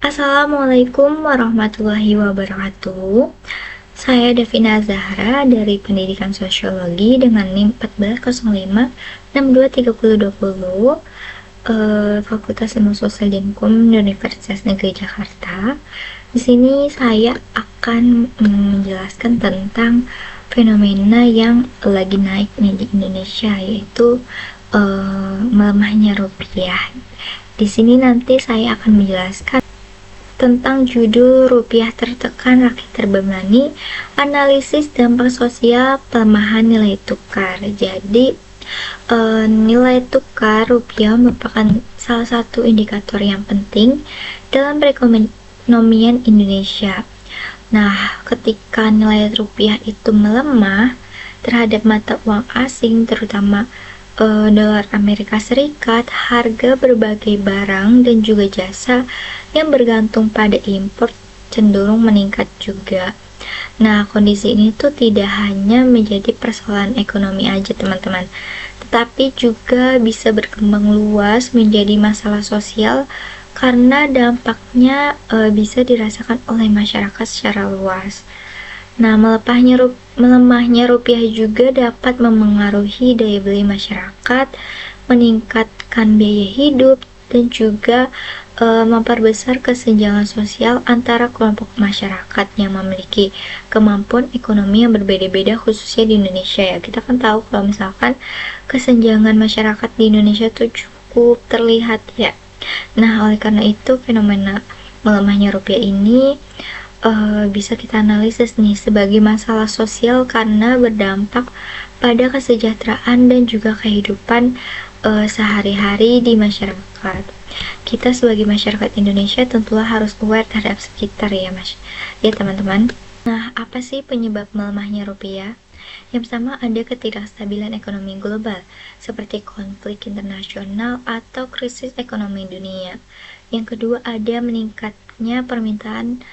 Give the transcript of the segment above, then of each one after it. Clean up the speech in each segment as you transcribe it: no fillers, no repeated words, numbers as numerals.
Assalamualaikum warahmatullahi wabarakatuh. Saya Davina Zahra dari Pendidikan Sosiologi dengan NIM 1405 623020, Fakultas Ilmu Sosial dan Hukum Universitas Negeri Jakarta. Di sini saya akan menjelaskan tentang fenomena yang lagi naik nih di Indonesia, yaitu melemahnya rupiah. Di sini nanti saya akan menjelaskan tentang judul Rupiah Tertekan Rakyat Terbebani, Analisis Dampak Sosial Pelemahan Nilai Tukar. Jadi, nilai tukar rupiah merupakan salah satu indikator yang penting dalam perekonomian Indonesia. Nah, ketika nilai rupiah itu melemah terhadap mata uang asing, terutama dolar Amerika Serikat, harga berbagai barang dan juga jasa yang bergantung pada impor cenderung meningkat juga. Nah, kondisi ini tuh tidak hanya menjadi persoalan ekonomi aja teman-teman, tetapi juga bisa berkembang luas menjadi masalah sosial karena dampaknya bisa dirasakan oleh masyarakat secara luas. Nah, melemahnya rupiah juga dapat memengaruhi daya beli masyarakat, meningkatkan biaya hidup, dan juga memperbesar kesenjangan sosial antara kelompok masyarakat yang memiliki kemampuan ekonomi yang berbeda-beda, khususnya di Indonesia ya. Kita kan tahu kalau misalkan kesenjangan masyarakat di Indonesia tuh cukup terlihat ya. Nah, oleh karena itu fenomena melemahnya rupiah ini bisa kita analisis nih sebagai masalah sosial karena berdampak pada kesejahteraan dan juga kehidupan sehari-hari di masyarakat. Kita sebagai masyarakat Indonesia tentulah harus aware terhadap sekitar ya teman-teman. Nah, apa sih penyebab melemahnya rupiah? Yang pertama ada ketidakstabilan ekonomi global seperti konflik internasional atau krisis ekonomi dunia. Yang kedua ada meningkatnya permintaan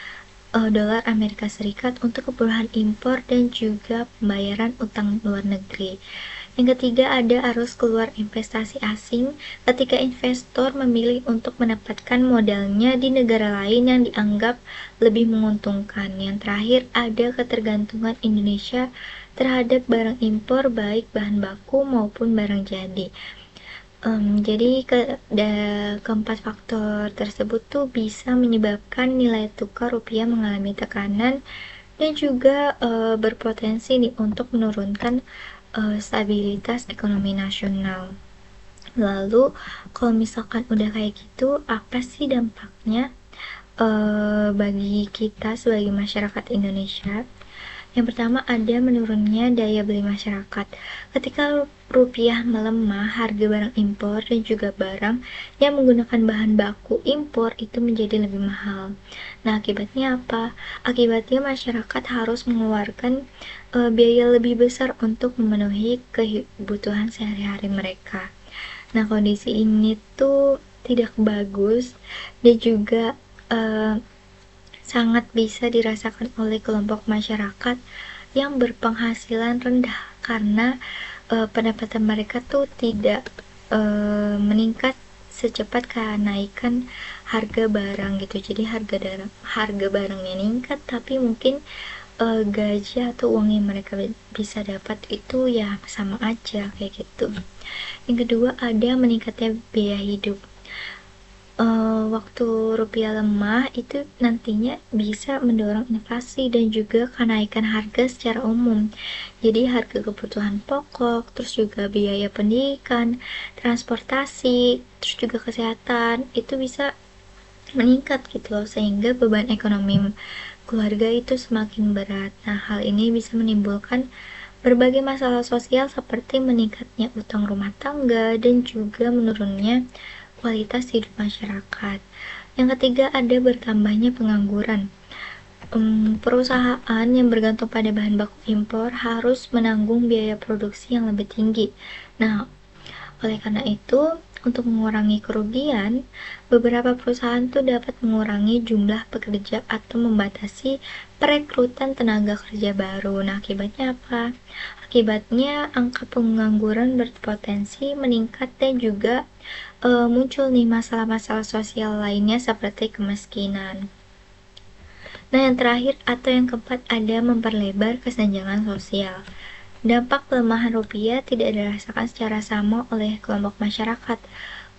dolar Amerika Serikat untuk keperluan impor dan juga pembayaran utang luar negeri. Yang ketiga ada arus keluar investasi asing ketika investor memilih untuk menempatkan modalnya di negara lain yang dianggap lebih menguntungkan. Yang terakhir ada ketergantungan Indonesia terhadap barang impor baik bahan baku maupun barang jadi. Jadi keempat faktor tersebut tuh bisa menyebabkan nilai tukar rupiah mengalami tekanan dan juga berpotensi nih untuk menurunkan stabilitas ekonomi nasional. Lalu kalau misalkan udah kayak gitu, apa sih dampaknya bagi kita sebagai masyarakat Indonesia? Yang pertama ada menurunnya daya beli masyarakat. Ketika rupiah melemah, harga barang impor dan juga barang yang menggunakan bahan baku impor itu menjadi lebih mahal. Nah, akibatnya apa? Akibatnya masyarakat harus mengeluarkan biaya lebih besar untuk memenuhi kebutuhan sehari-hari mereka. Nah, kondisi ini tuh tidak bagus dan juga sangat bisa dirasakan oleh kelompok masyarakat yang berpenghasilan rendah karena pendapatan mereka tuh tidak meningkat secepat kenaikan harga barang gitu. Jadi harga barangnya meningkat tapi mungkin gaji atau uang yang mereka bisa dapat itu ya sama aja kayak gitu. Yang kedua ada meningkatnya biaya hidup. Waktu rupiah lemah itu nantinya bisa mendorong inflasi dan juga kenaikan harga secara umum. Jadi harga kebutuhan pokok, terus juga biaya pendidikan, transportasi, terus juga kesehatan itu bisa meningkat gitu loh, sehingga beban ekonomi keluarga itu semakin berat. Nah, hal ini bisa menimbulkan berbagai masalah sosial seperti meningkatnya utang rumah tangga dan juga menurunnya kualitas hidup masyarakat. Yang ketiga ada bertambahnya pengangguran. Perusahaan yang bergantung pada bahan baku impor harus menanggung biaya produksi yang lebih tinggi. Nah, oleh karena itu, untuk mengurangi kerugian, beberapa perusahaan tuh dapat mengurangi jumlah pekerja atau membatasi perekrutan tenaga kerja baru. Nah, akibatnya apa? Akibatnya, angka pengangguran berpotensi meningkat dan juga muncul nih masalah-masalah sosial lainnya seperti kemiskinan. Nah, yang terakhir atau yang keempat ada memperlebar kesenjangan sosial. Dampak pelemahan rupiah tidak dirasakan secara sama oleh kelompok masyarakat.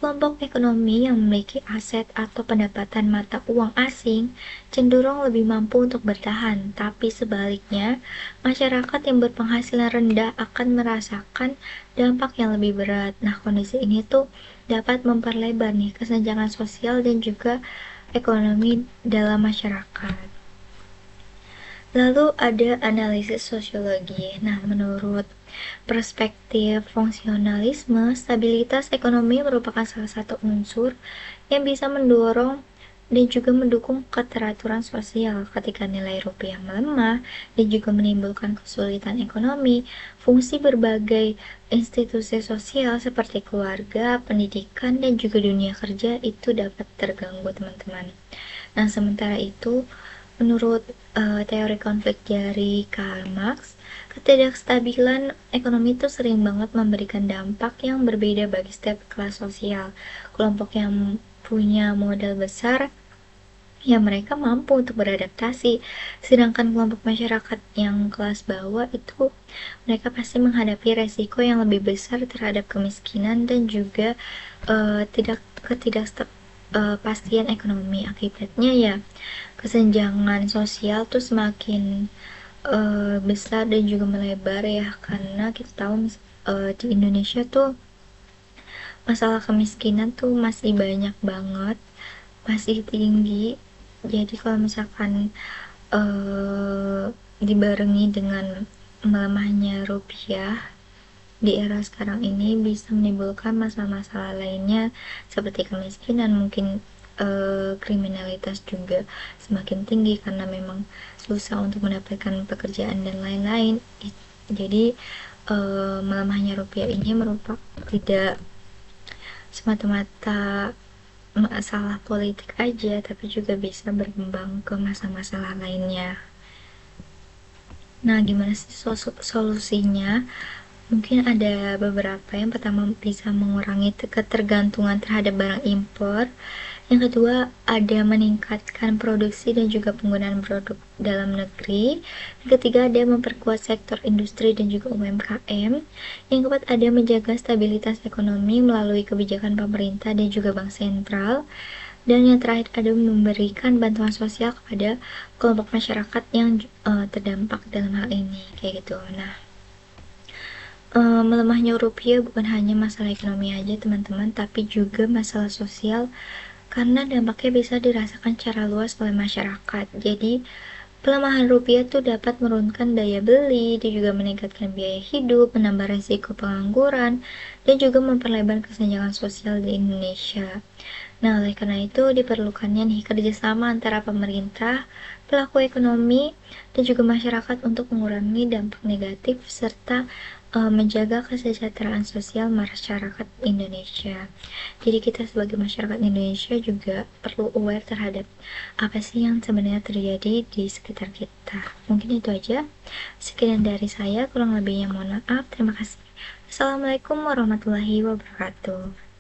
Kelompok ekonomi yang memiliki aset atau pendapatan mata uang asing cenderung lebih mampu untuk bertahan, tapi sebaliknya, masyarakat yang berpenghasilan rendah akan merasakan dampak yang lebih berat. Nah, kondisi ini tuh dapat memperlebar nih kesenjangan sosial dan juga ekonomi dalam masyarakat. Lalu ada analisis sosiologi. Nah, menurut perspektif fungsionalisme, stabilitas ekonomi merupakan salah satu unsur yang bisa mendorong dan juga mendukung keteraturan sosial. Ketika nilai rupiah melemah dan juga menimbulkan kesulitan ekonomi, fungsi berbagai institusi sosial seperti keluarga, pendidikan, dan juga dunia kerja itu dapat terganggu, teman-teman. Nah, sementara itu, menurut teori konflik dari Karl Marx, ketidakstabilan ekonomi itu sering banget memberikan dampak yang berbeda bagi setiap kelas sosial. Kelompok yang punya modal besar, ya mereka mampu untuk beradaptasi. Sedangkan kelompok masyarakat yang kelas bawah itu mereka pasti menghadapi resiko yang lebih besar terhadap kemiskinan dan juga ketidakpastian ekonomi. Akibatnya ya kesenjangan sosial tuh semakin besar dan juga melebar ya, karena kita tahu di Indonesia tuh masalah kemiskinan tuh masih banyak banget, masih tinggi. Jadi kalau misalkan dibarengi dengan melemahnya rupiah di era sekarang ini bisa menimbulkan masalah-masalah lainnya seperti kemiskinan, mungkin kriminalitas juga semakin tinggi karena memang susah untuk mendapatkan pekerjaan dan lain-lain. Jadi melemahnya rupiah ini merupakan tidak semata-mata masalah politik aja, tapi juga bisa berkembang ke masalah-masalah lainnya. Nah, gimana sih solusinya? Mungkin ada beberapa. Yang pertama, bisa mengurangi ketergantungan terhadap barang impor. Yang kedua, ada meningkatkan produksi dan juga penggunaan produk dalam negeri. Yang ketiga, ada memperkuat sektor industri dan juga UMKM. Yang keempat, ada menjaga stabilitas ekonomi melalui kebijakan pemerintah dan juga bank sentral. Dan yang terakhir, ada memberikan bantuan sosial kepada kelompok masyarakat yang terdampak dalam hal ini, kayak gitu. Nah, melemahnya rupiah bukan hanya masalah ekonomi aja, teman-teman, tapi juga masalah sosial karena dampaknya bisa dirasakan secara luas oleh masyarakat. Jadi, pelemahan rupiah tuh dapat menurunkan daya beli, dan juga meningkatkan biaya hidup, menambah resiko pengangguran, dan juga memperlebar kesenjangan sosial di Indonesia. Nah, oleh karena itu diperlukannya nih kerjasama antara pemerintah, pelaku ekonomi, dan juga masyarakat untuk mengurangi dampak negatif serta menjaga kesejahteraan sosial masyarakat Indonesia. Jadi kita sebagai masyarakat Indonesia juga perlu aware terhadap apa sih yang sebenarnya terjadi di sekitar kita. Mungkin itu aja. Sekian dari saya, kurang lebihnya mohon maaf. Terima kasih. Assalamualaikum warahmatullahi wabarakatuh.